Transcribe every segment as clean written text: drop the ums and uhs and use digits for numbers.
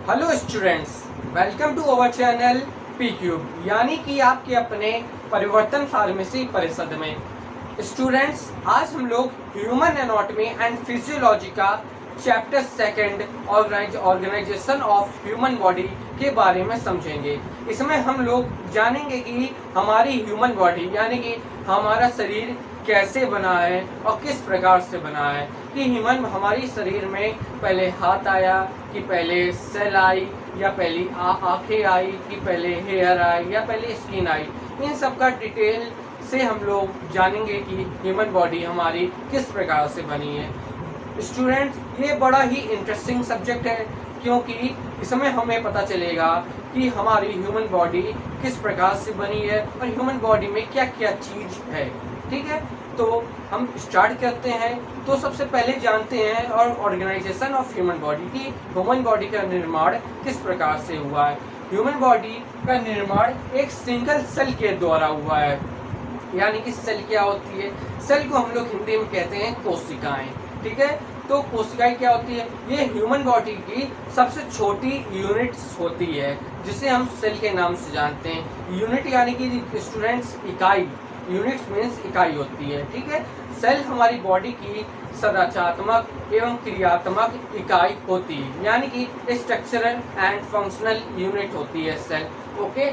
Hello students, welcome to our channel P cube, यानी कि आपके अपने परिवर्तन फार्मेसी परिषद में। स्टूडेंट्स, आज हम लोग ह्यूमन एनाटॉमी एंड फिजियोलॉजी का chapter second organisation of human body के बारे में समझेंगे। इसमें हम लोग जानेंगे कि हमारी ह्यूमन बॉडी यानी कि हमारा शरीर कैसे बना है और किस प्रकार से बना है। कि ह्यूमन हमारी शरीर में पहले हाथ आया कि पहले सेल आई, या पहली आंखें आई कि पहले हेयर आई, या पहले स्किन आई। इन सब का डिटेल से हम लोग जानेंगे कि ह्यूमन बॉडी हमारी किस प्रकार से बनी है। स्टूडेंट्स, ये बड़ा ही इंटरेस्टिंग सब्जेक्ट है, क्योंकि इसमें हमें पता चलेगा कि हमारी ह्यूमन बॉडी किस प्रकार से बनी है और ह्यूमन बॉडी में क्या क्या चीज़ है। ठीक है, तो हम स्टार्ट करते हैं। तो सबसे पहले जानते हैं और ऑर्गेनाइजेशन ऑफ ह्यूमन बॉडी की ह्यूमन बॉडी का निर्माण किस प्रकार से हुआ है। ह्यूमन बॉडी का निर्माण एक सिंगल सेल के द्वारा हुआ है। यानी कि सेल क्या होती है? सेल को हम लोग हिंदी में कहते हैं कोशिकाएं। ठीक है, तो कोशिकाएं क्या होती है? ये ह्यूमन बॉडी की सबसे छोटी यूनिट्स होती है, जिसे हम सेल के नाम से जानते हैं। यूनिट यानी कि स्टूडेंट्स इकाई, यूनिट्स मीन्स इकाई होती है। ठीक है, सेल हमारी बॉडी की संरचनात्मक एवं क्रियात्मक इकाई होती है, यानी कि स्ट्रक्चरल एंड फंक्शनल यूनिट होती है सेल। ओके,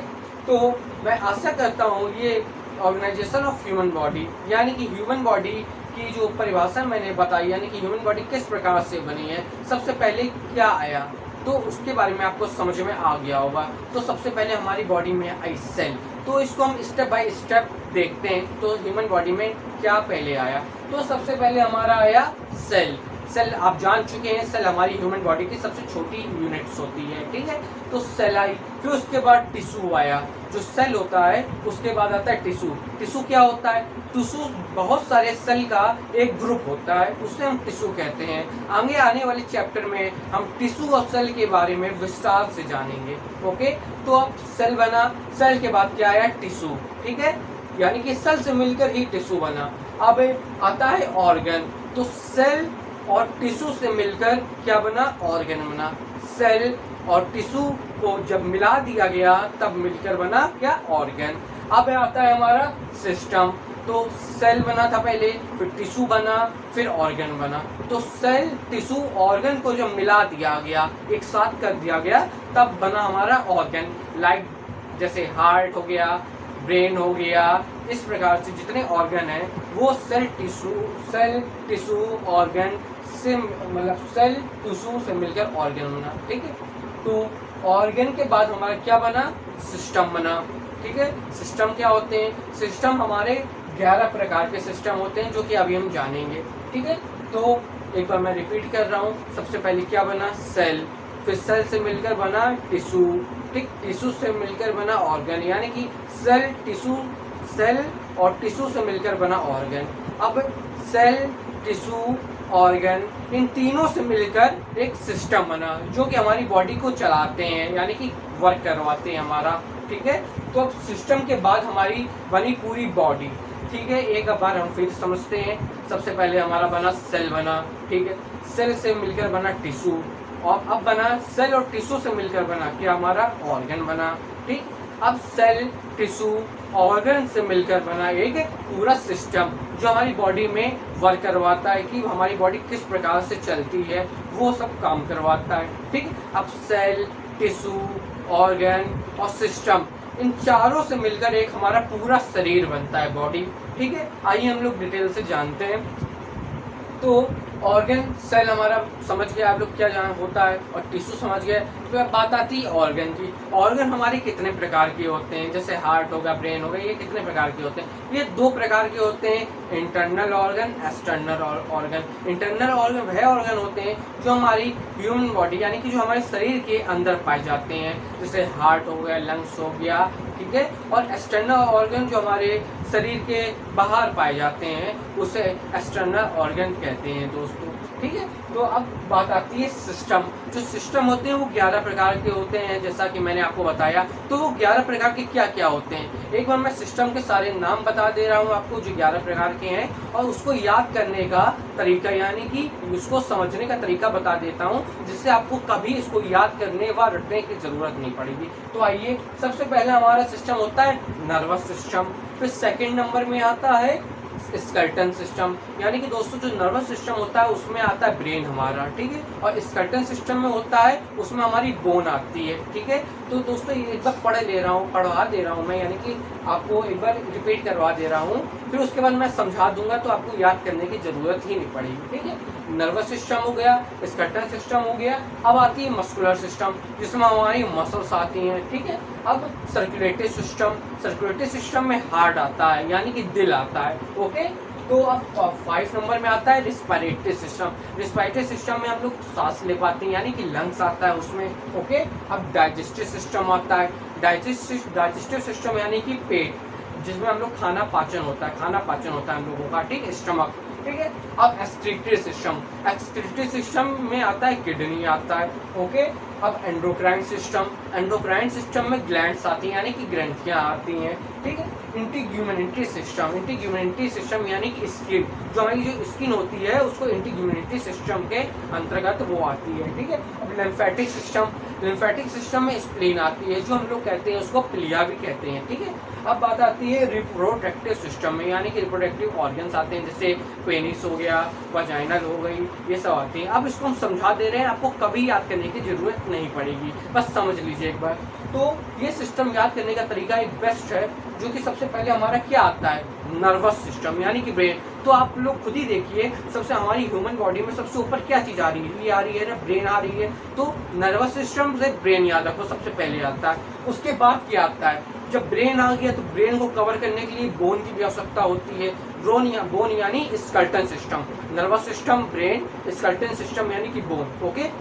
तो मैं आशा करता हूँ ये ऑर्गेनाइजेशन ऑफ ह्यूमन बॉडी यानी कि ह्यूमन बॉडी की जो परिभाषा मैंने बताई, यानी कि ह्यूमन बॉडी किस प्रकार से बनी है, सबसे पहले क्या आया, तो उसके बारे में आपको समझ में आ गया होगा। तो सबसे पहले हमारी बॉडी में आई सेल। तो इसको हम स्टेप बाय स्टेप देखते हैं। तो ह्यूमन बॉडी में क्या पहले आया? तो सबसे पहले हमारा आया सेल। सेल आप जान चुके हैं, सेल हमारी ह्यूमन बॉडी की सबसे छोटी यूनिट्स होती है। ठीक है, तो सेल आई, फिर उसके बाद टिश्यू आया। जो सेल होता है उसके बाद आता है टिश्यू। टिश्यू क्या होता है? टिश्यू बहुत सारे सेल का एक ग्रुप होता है, उसे हम टिश्यू कहते हैं। आगे आने वाले चैप्टर में हम टिश्यू और सेल के बारे में विस्तार से जानेंगे। ओके, तो अब सेल बना, सेल के बाद क्या आया? टिश्यू। ठीक है, यानी कि सेल से मिलकर ही टिश्यू बना। अब आता है ऑर्गन। तो सेल और टिश्यू से मिलकर क्या बना? ऑर्गन बना। सेल और टिश्यू को जब मिला दिया गया तब मिलकर बना क्या? ऑर्गन। अब आता है हमारा सिस्टम। तो सेल बना था पहले, फिर टिश्यू बना, फिर ऑर्गन बना। तो सेल, टिश्यू, ऑर्गन को जब मिला दिया गया, एक साथ कर दिया गया, तब बना हमारा ऑर्गन। लाइक जैसे हार्ट हो गया, ब्रेन हो गया, इस प्रकार से जितने ऑर्गन हैं वो सेल टिश्यू ऑर्गन से, मतलब सेल टिश्यू से मिलकर ऑर्गन बना। ठीक है, तो ऑर्गन के बाद हमारा क्या बना? सिस्टम बना। ठीक है, सिस्टम क्या होते हैं? सिस्टम हमारे 11 प्रकार के सिस्टम होते हैं, जो कि अभी हम जानेंगे। ठीक है, तो एक बार मैं रिपीट कर रहा हूँ। सबसे पहले क्या बना? सेल, फिर सेल से मिलकर बना टिश्यू। ठीक, टिश्यू से मिलकर बना ऑर्गन, यानी कि सेल और टिश्यू से मिलकर बना ऑर्गन। अब सेल, टिश्यू, ऑर्गन, इन तीनों से मिलकर एक सिस्टम बना, जो कि हमारी बॉडी को चलाते हैं, यानी कि वर्क करवाते हैं हमारा। ठीक है, तो अब सिस्टम के बाद हमारी बनी पूरी बॉडी। ठीक है, एक बार हम फिर समझते हैं। सबसे पहले हमारा बना सेल बना। ठीक है, सेल से मिलकर बना टिश्यू, और अब बना सेल और टिश्यू से मिलकर बना क्या? हमारा ऑर्गन बना। ठीक, अब सेल, टिश्यू, ऑर्गन से मिलकर बना एक पूरा सिस्टम, जो हमारी बॉडी में वर्क करवाता है कि हमारी बॉडी किस प्रकार से चलती है, वो सब काम करवाता है। ठीक, अब सेल, टिश्यू, ऑर्गन और सिस्टम, इन चारों से मिलकर एक हमारा पूरा शरीर बनता है, बॉडी। ठीक है, आइए हम लोग डिटेल से जानते हैं। तो ऑर्गन, सेल हमारा समझ गए आप लोग क्या जान होता है, और टिश्यू समझ गए। तो अब बात आती है ऑर्गन की। ऑर्गन हमारे कितने प्रकार के होते हैं? जैसे हार्ट होगा, ब्रेन होगा, ये कितने प्रकार के होते हैं? ये 2 प्रकार के होते हैं, internal organ, external organ. Internal organ वह ऑर्गन होते हैं जो हमारी ह्यूमन बॉडी यानी कि जो हमारे शरीर के अंदर पाए जाते हैं, जैसे हार्ट हो गया, लंग्स हो गया। ठीक है, और एक्सटर्नल ऑर्गन जो हमारे शरीर के बाहर पाए जाते हैं, उसे एक्सटर्नल ऑर्गन कहते हैं दोस्तों। ठीक है। तो अब बात आती है सिस्टम। जो सिस्टम होते हैं वो 11 प्रकार के होते हैं, जैसा कि मैंने आपको बताया। तो वो 11 प्रकार के क्या क्या होते हैं, एक बार मैं सिस्टम के सारे नाम बता दे रहा हूँ आपको जो 11 प्रकार के हैं, और उसको याद करने का तरीका यानी कि उसको समझने का तरीका बता देता हूँ, जिससे आपको कभी इसको याद करने व रटने की जरूरत नहीं पड़ेगी। तो आइए, सबसे पहले हमारा सिस्टम होता है नर्वस सिस्टम। फिर सेकेंड नंबर में आता है स्केलेटन सिस्टम, यानी कि दोस्तों जो नर्वस सिस्टम होता है उसमें आता है ब्रेन हमारा, ठीक है। और स्केलेटन सिस्टम में होता है उसमें हमारी बोन आती है, ठीक है। तो दोस्तों ये एक बार पढ़वा दे रहा हूँ मैं, यानी कि आपको एक बार रिपीट करवा दे रहा हूँ, फिर उसके बाद मैं समझा दूंगा तो आपको याद करने की जरूरत ही नहीं पड़ेगी, ठीक है। नर्वस सिस्टम हो गया, स्केलेटन सिस्टम हो गया, अब आती है मस्कुलर सिस्टम जिसमें हमारी मसल्स आती हैं, ठीक है। अब सर्कुलेटरी सिस्टम में हार्ट आता है यानी कि दिल आता है, ओके। तो अब 5 नंबर में आता है रिस्पिरेटरी सिस्टम में हम लोग सांस ले पाते हैं यानी कि लंग्स आता है उसमें, ओके। अब डाइजेस्टिव सिस्टम आता है, डाइजेस्टिव सिस्टम यानी कि पेट, जिसमें हम लोग खाना पाचन होता है हम लोगों का, ठीक है, स्टमक, ठीक है। अब एक्सक्रीटरी सिस्टम में आता है किडनी आता है, ओके। अब एंडोक्राइन सिस्टम में ग्लैंड्स आती हैं यानी कि ग्रंथियां आती हैं, ठीक है। इंटीग्यूमेनिटी सिस्टम यानी कि स्किन, जो हमारी जो स्किन होती है उसको इंटीग्यूमेनिटी सिस्टम के अंतर्गत वो आती है, ठीक है। अब लिम्फेटिक सिस्टम में स्प्लीन आती है, जो हम लोग कहते हैं उसको प्लिया भी कहते हैं, ठीक है। अब बात आती है रिप्रोडक्टिव सिस्टम में, यानी कि रिप्रोडक्टिव ऑर्गन्स आते हैं, जैसे पेनिस हो गया, वजाइनल हो गई, ये सब आती हैं। अब इसको हम समझा दे रहे हैं, आपको कभी याद करने की जरूरत नहीं पड़ेगी, बस समझ लीजिए एक बार। तो ये सिस्टम याद करने का तरीका एक बेस्ट है, जो कि सबसे पहले हमारा क्या आता है, नर्वस सिस्टम यानी कि ब्रेन। तो आप लोग खुद ही देखिए, सबसे हमारी ह्यूमन बॉडी में सबसे ऊपर क्या चीज आ रही है, ये आ रही है ना, ब्रेन आ रही है। तो नर्वस सिस्टम से ब्रेन याद रखो, सबसे पहले आता है। उसके बाद क्या आता है, जब ब्रेन आ गया तो ब्रेन को कवर करने के लिए बोन की भी आवश्यकता होती है। बोन यानी skeleton system, nervous system brain, skeleton system यानी कि बोन, ओके।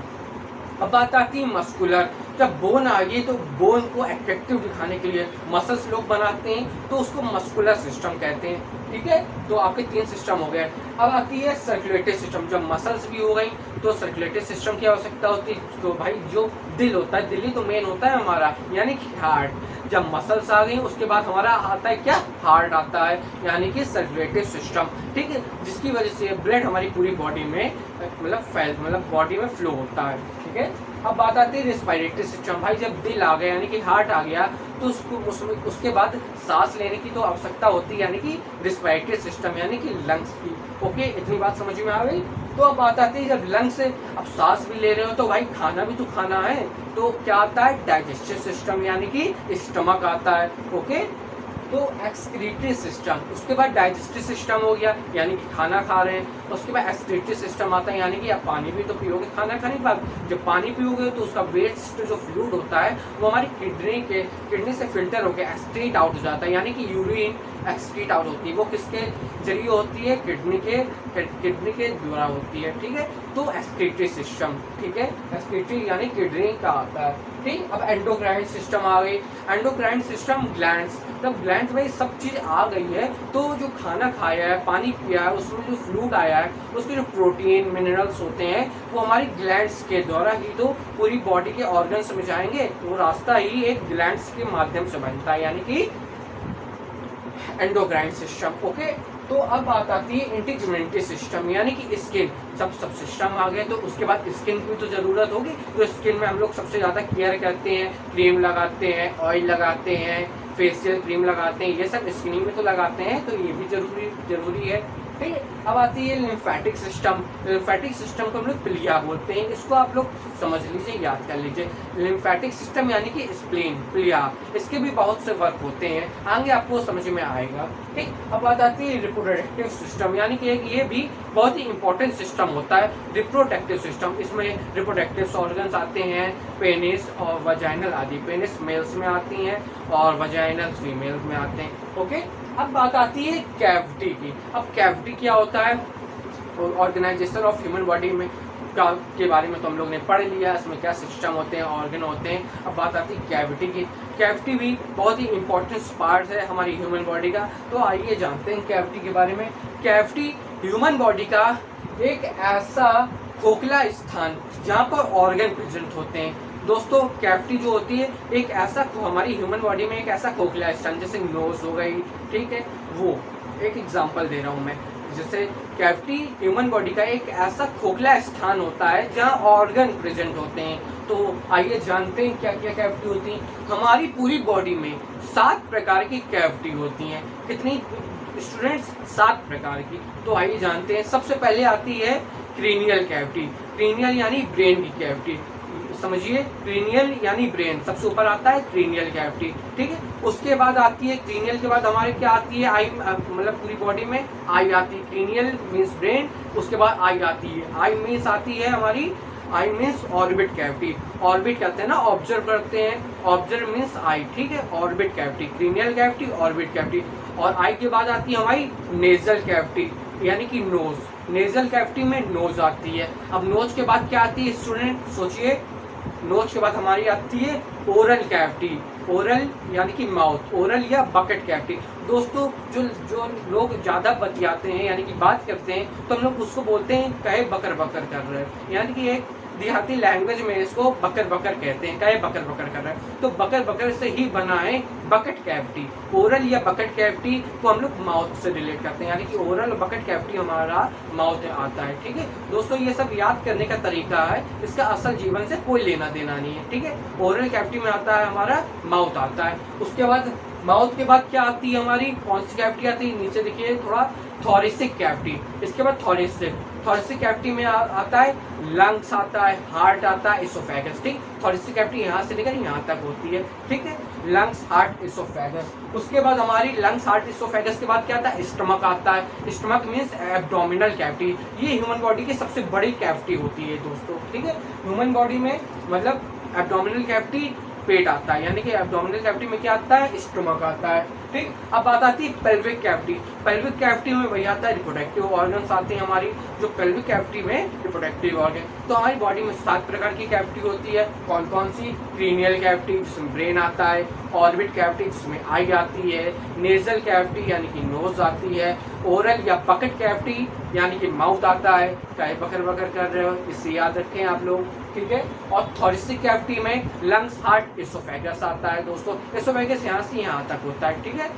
अब बात आती है मस्कुलर। जब बोन आ गई तो बोन को अट्रैक्टिव दिखाने के लिए मसल्स लोग बनाते हैं, तो उसको मस्कुलर सिस्टम कहते हैं, ठीक है। तो आपके 3 सिस्टम हो गए। अब आती है सर्कुलेटरी सिस्टम। जब मसल्स भी हो गई तो सर्कुलेटरी सिस्टम की आवश्यकता होती है। तो भाई जो दिल होता है, दिल ही तो मेन होता है हमारा, यानी कि हार्ट। जब मसल्स आ गई उसके बाद हमारा आता है क्या, हार्ट आता है, यानी कि सर्कुलेटरी सिस्टम, ठीक है, जिसकी वजह से ब्लड हमारी पूरी बॉडी में मतलब बॉडी में फ्लो होता है, ठीक है। अब बात आती है रिस्पिरेटरी सिस्टम। भाई जब दिल आ गया यानी कि हार्ट आ गया तो उसके बाद सांस लेने की तो आवश्यकता होती है, यानी कि रिस्पिरेटरी सिस्टम यानी कि लंग्स की, ओके। इतनी बात समझ में आ गई। तो अब बात आती है, जब लंग्स से अब सांस भी ले रहे हो तो भाई खाना भी तो खाना है, तो क्या आता है, डाइजेस्टिव सिस्टम यानी कि स्टमक आता है, ओके। तो एक्सक्रीटरी सिस्टम, उसके बाद डाइजेस्टिव सिस्टम हो गया यानी कि खाना खा रहे हैं, उसके बाद एक्सक्रीटरी सिस्टम आता है, यानी कि आप पानी भी तो पियोगे खाना खाने के बाद। जब पानी पियोगे तो उसका वेस्ट जो फ्लूइड होता है वो हमारी किडनी से फिल्टर होकर एक्सक्रीट आउट हो जाता है, यानी कि यूरिन एक्सक्रीट आउट होती है। वो किसके जरिए होती है, किडनी के द्वारा होती है, ठीक है। तो एक्सक्रीटरी सिस्टम, ठीक है, एक्सक्रीटरी यानी किडनी का आता है, ठीक। अब एंडोक्राइन सिस्टम आ गई। एंडोक्राइन सिस्टम ग्लैंड्स, जब ग्लैंड्स में सब चीज आ गई है तो जो खाना खाया है, पानी पिया है, उसमें जो फ्लूइड आया है, उसके जो प्रोटीन मिनरल्स होते हैं वो हमारी ग्लैंड्स के द्वारा ही तो पूरी बॉडी के ऑर्गन्स में जाएंगे। वो रास्ता ही एक ग्लैंड्स के माध्यम से बनता है, यानी कि एंडोक्राइन सिस्टम, ओके। तो अब बात आती है इंटीग्यूमेनिटी सिस्टम, यानी कि स्किन। सब सिस्टम आ गए तो उसके बाद स्किन की तो जरूरत होगी, तो स्किन में हम लोग सबसे ज्यादा केयर करते हैं, क्रीम लगाते हैं, ऑयल लगाते हैं, फेशियल क्रीम लगाते हैं, ये सब स्किन में तो लगाते हैं, तो ये भी जरूरी है, ठीक है। अब आती है लिम्फेटिक सिस्टम। लिम्फेटिक सिस्टम को हम लोग प्लिया बोलते हैं, इसको आप लोग समझ लीजिए, याद कर लीजिए। लिम्फेटिक सिस्टम यानी कि स्प्लीन, प्लिया, इसके भी बहुत से वर्क होते हैं, आगे आपको समझ में आएगा, ठीक। अब बात आती है रिप्रोडक्टिव सिस्टम, यानी कि ये भी बहुत ही इंपॉर्टेंट सिस्टम होता है, रिप्रोडक्टिव सिस्टम। इसमें रिप्रोडक्टिव ऑर्गन्स आते हैं, पेनिस और वजाइनल आदि। पेनिस मेल्स में आती हैं और वजाइनल फीमेल्स में आते हैं, ओके। अब बात आती है कैविटी की। अब कैविटी क्या होता है, ऑर्गेनाइजेशन ऑफ ह्यूमन बॉडी में के बारे में तो हम लोग ने पढ़ लिया, इसमें क्या सिस्टम होते हैं, ऑर्गन होते हैं। अब बात आती है कैविटी की। कैविटी भी बहुत ही इंपॉर्टेंट पार्ट है हमारी ह्यूमन बॉडी का, तो आइए जानते हैं कैविटी के बारे में। कैविटी ह्यूमन बॉडी का एक ऐसा खोखला स्थान जहाँ पर ऑर्गन प्रेजेंट होते हैं। दोस्तों कैविटी जो होती है एक ऐसा, हमारी ह्यूमन बॉडी में एक ऐसा खोखला स्थान, जैसे नोज हो गई, ठीक है, वो एक एग्जांपल दे रहा हूँ मैं। जैसे कैविटी ह्यूमन बॉडी का एक ऐसा खोखला स्थान होता है जहाँ ऑर्गन प्रेजेंट होते हैं। तो आइए जानते हैं क्या क्या कैविटी होती है। हमारी पूरी बॉडी में 7 प्रकार की कैविटी होती हैं। कितनी स्टूडेंट्स? 7 प्रकार की। तो आइए जानते हैं। सबसे पहले आती है क्रेनियल कैविटी। क्रेनियल यानी ब्रेन की कैविटी, समझिए, क्रेनियल यानी ब्रेन, सबसे ऊपर आता है क्रेनियल कैविटी, ठीक है। उसके बाद आती है, क्रेनियल के बाद हमारे क्या आती है? आई, मतलब पूरी बॉडी में आई आती है। क्रेनियल मीन्स ब्रेन, उसके बाद आई आती है। आई मीन्स आती है हमारी, I means orbit cavity. Orbit कहते हैं ना, ऑब्जर्व करते हैं, ऑब्जर्व मीन्स आई, ठीक है। Orbit cavity, cranial cavity, orbit cavity. और आई के बाद आती है हमारी नेजल कैविटी यानी कि नोज। नेजल कैविटी में नोज आती है। अब नोज के बाद क्या आती है स्टूडेंट? सोचिए, नोज के बाद हमारी आती है ओरल कैविटी। ओरल यानी कि माउथ, ओरल या बकेट कैविटी। दोस्तों जो लोग ज़्यादा बतियाते हैं यानी कि बात करते हैं, तो हम लोग उसको बोलते हैं कहे बकर बकर कर रहे हैं, यानी कि एक देहाती लैंग्वेज में इसको बकर बकर कहते हैं, कहे बकर बकर कर रहे हैं। तो बकर बकर से ही बना है बकेट कैविटी। ओरल या बकेट कैविटी को हम लोग माउथ से रिलेट करते हैं, यानी कि ओरल और बकेट कैविटी हमारा माउथ आता है, ठीक है। दोस्तों ये सब याद करने का तरीका है, इसका असल जीवन से कोई लेना देना नहीं है, ठीक है। ओरल कैविटी में आता है हमारा माउथ आता है। उसके बाद माउथ के बाद क्या आती है हमारी? कौन सी कैविटी आती है? नीचे देखिए थोड़ा, थोरेसिक कैविटी। इसके बाद थोरेसिक कैविटी में आता है लंग्स आता है, हार्ट आता है, इसोफेगस, ठीक। थोरेसिक कैविटी यहाँ से लेकर यहाँ तक होती है, ठीक है। Lungs, heart, oesophagus. उसके बाद हमारी लंग्स, हार्ट, इसोफेगस के बाद क्या आता है? स्टमक आता है। Stomach means abdominal cavity. ये ह्यूमन बॉडी की सबसे बड़ी कैविटी होती है दोस्तों, ठीक है। ह्यूमन बॉडी में मतलब एब्डोमिनल कैविटी पेट आता है, यानी कि एब्डोमिनल कैविटी में क्या आता है? स्टमक आता है, ठीक। अब बात आती है पेल्विक कैविटी। पेल्विक कैविटी में वही आता है रिप्रोडक्टिव ऑर्गन्स आते हैं हमारी, जो पेल्विक कैविटी में रिप्रोडक्टिव ऑर्गन। तो हमारी बॉडी में 7 प्रकार की कैविटी होती है। कौन कौन सी? क्रेनियल कैविटी जिसमें ब्रेन आता है, ऑर्बिट कैविटी जिसमें आई आती है, नेजल कैविटी यानी कि नोज आती है, ओरल या बकेट कैविटी यानी कि माउथ आता है, चाहे बकर बकर कर रहे हो, इससे याद रखें आप लोग, ठीक है। और थोरेसिक कैविटी में लंग्स, हार्ट, इसोफेगस आता है दोस्तों। इसोफेगस यहाँ से यहाँ तक होता है, ठीक है।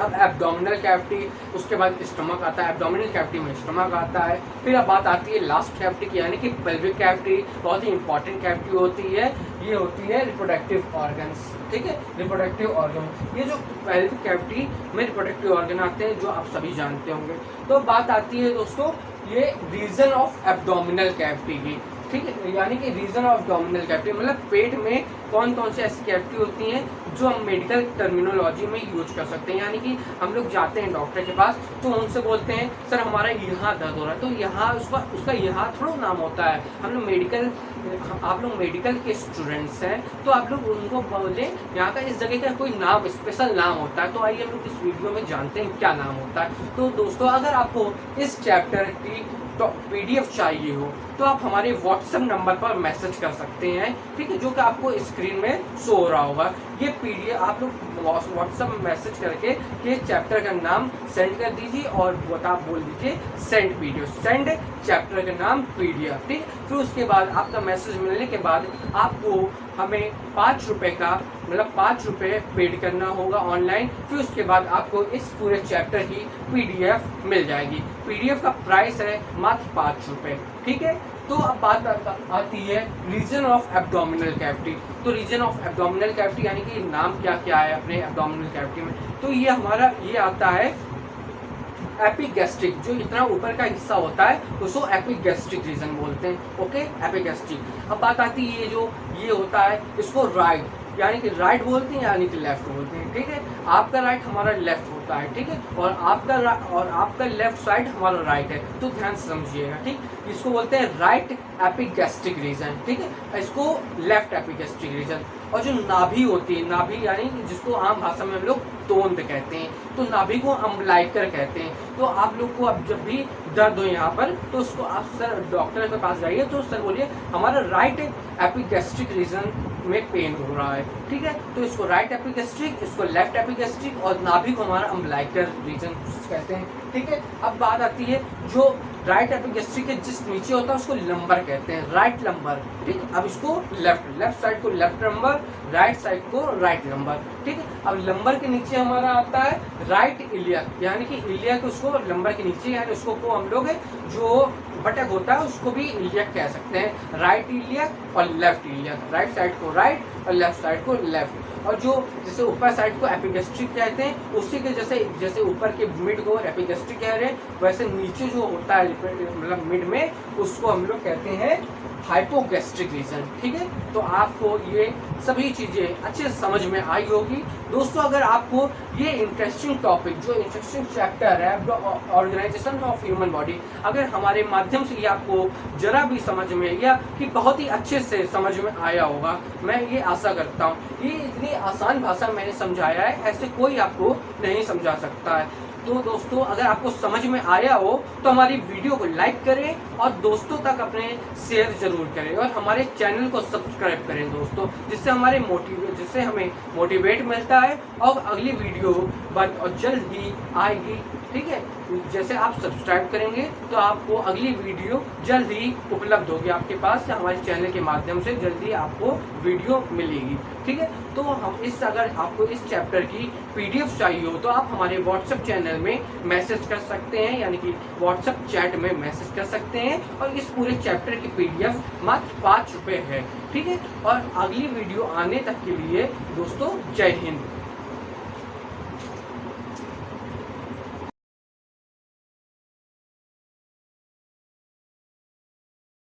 अब एब्डोमिनल कैविटी, उसके बाद स्टमक आता है। एब्डोमिनल कैविटी में स्टमक आता है। फिर अब बात आती है लास्ट कैविटी की, यानी कि पेल्विक कैविटी। बहुत ही इंपॉर्टेंट कैविटी होती है, ये होती है रिप्रोडक्टिव ऑर्गन्स, ठीक है। रिप्रोडक्टिव ऑर्गन, ये जो पेल्विक कैविटी में रिप्रोडक्टिव ऑर्गन आते हैं, जो आप सभी जानते होंगे। तो बात आती है दोस्तों ये रीजन ऑफ एब्डोमिनल कैविटी की, ठीक है। यानी कि रीजन ऑफ एब्डोमिनल कैविटी मतलब पेट में कौन कौन से ऐसी कैविटी होती हैं जो हम मेडिकल टर्मिनोलॉजी में यूज कर सकते हैं। यानी कि हम लोग जाते हैं डॉक्टर के पास, तो उनसे बोलते हैं सर हमारा यहाँ दर्द हो रहा है, तो यहाँ उसका यहाँ थोड़ा नाम होता है। हम लोग मेडिकल, आप लोग मेडिकल के स्टूडेंट्स हैं, तो आप लोग उनको बोले यहाँ का इस जगह का कोई नाम, स्पेशल नाम होता है। तो आइए हम लोग इस वीडियो में जानते हैं क्या नाम होता है। तो दोस्तों अगर आपको इस चैप्टर की तो PDF चाहिए हो तो आप हमारे WhatsApp नंबर पर मैसेज कर सकते हैं, ठीक है, जो कि आपको स्क्रीन में शो हो रहा होगा। ये PDF आप लोग WhatsApp में मैसेज करके ये चैप्टर का नाम सेंड कर दीजिए और आप बोल दीजिए सेंड PDF, सेंड चैप्टर का नाम PDF, ठीक। फिर उसके बाद आपका मैसेज मिलने के बाद आपको हमें 5 रुपये का मतलब 5 रुपये पेड करना होगा ऑनलाइन। फिर उसके बाद आपको इस पूरे चैप्टर की PDF मिल जाएगी। PDF का प्राइस है मात्र 5 रुपये, ठीक है। तो अब बात आती है रीजन ऑफ एब्डोमिनल कैविटी। तो रीजन ऑफ एब्डोमिनल कैविटी यानी कि नाम क्या क्या है अपने एब्डोमिनल कैविटी में। तो ये हमारा ये आता है एपिगैस्ट्रिक, जो इतना ऊपर का हिस्सा होता है उसको एपिगैस्ट्रिक रीजन बोलते हैं, ओके, एपिगैस्ट्रिक। अब बात आती है ये होता है इसको राइट यानी कि राइट बोलते हैं यानी कि लेफ्ट बोलते हैं, ठीक है। आपका राइट हमारा लेफ्ट होता है, ठीक है, और आपका लेफ्ट साइड हमारा राइट है। तो ध्यान से समझिएगा, ठीक। इसको बोलते हैं राइट एपिगैस्ट्रिक रीजन, ठीक है, इसको लेफ्ट एपिगैस्ट्रिक रीजन। और जो नाभि होती है, नाभि यानी जिसको आम भाषा में हम लोग तोंद कहते हैं, तो नाभि को अम्बलाइकर कहते हैं। तो आप लोग को अब जब भी दर्द हो यहाँ पर तो उसको आप सर डॉक्टर के पास जाइए, तो सर बोलिए हमारा राइट एपिगैस्ट्रिक रीजन में पेन हो रहा है, ठीक है। तो इसको राइट एपिगैस्ट्रिक, इसको लेफ्ट एपिगैस्ट्रिक और नाभि को हमारा अम्बिलिकल रीजन कहते हैं। ठीक है, अब बात आती है जो राइट एपिगैस्ट्रिक के जिस नीचे होता है उसको लंबर कहते हैं, राइट लंबर। ठीक है, अब इसको लेफ्ट साइड को लेफ्ट लंबर, राइट साइड को राइट लंबर। ठीक है, अब लंबर के नीचे हमारा आता है राइट इलियक, यानी कि इलियक उसको लंबर के नीचे, यानी उसको को हम लोग जो बटक होता है उसको भी इलियक कह सकते हैं। राइट इलियक और लेफ्ट इलियक, राइट साइड को राइट और लेफ्ट साइड को लेफ्ट। और जो जैसे ऊपर साइड को एपिगैस्ट्रिक कहते हैं, उसी के जैसे ऊपर के मिड को एपिगैस्ट्रिक कह रहे हैं, वैसे नीचे जो होता है मतलब मिड में उसको हम लोग कहते हैं हाइपोगैस्ट्रिक रीजन। ठीक है, तो आपको ये सभी चीज़ें अच्छे से समझ में आई होगी। दोस्तों, अगर आपको ये इंटरेस्टिंग टॉपिक, जो इंटरेस्टिंग चैप्टर है ऑर्गेनाइजेशन ऑफ ह्यूमन बॉडी, अगर हमारे माध्यम से ये आपको जरा भी समझ में या कि बहुत ही अच्छे से समझ में आया होगा, मैं ये आशा करता हूँ। ये इतनी आसान भाषा मैंने समझाया है, ऐसे कोई आपको नहीं समझा सकता है। तो दोस्तों, अगर आपको समझ में आया हो तो हमारी वीडियो को लाइक करें और दोस्तों तक अपने शेयर जरूर करें और हमारे चैनल को सब्सक्राइब करें दोस्तों, जिससे हमें मोटिवेट मिलता है और अगली वीडियो और जल्द ही आएगी। ठीक है, जैसे आप सब्सक्राइब करेंगे तो आपको अगली वीडियो जल्द ही उपलब्ध होगी आपके पास, हमारे चैनल के माध्यम से जल्दी आपको वीडियो मिलेगी। ठीक है, तो अगर आपको इस चैप्टर की PDF चाहिए हो तो आप हमारे व्हाट्सएप चैनल में मैसेज कर सकते हैं, यानी कि व्हाट्सएप चैट में मैसेज कर सकते हैं। और इस पूरे चैप्टर की PDF मात्र 5 रुपये है। ठीक है, और अगली वीडियो आने तक के लिए दोस्तों जय हिंद।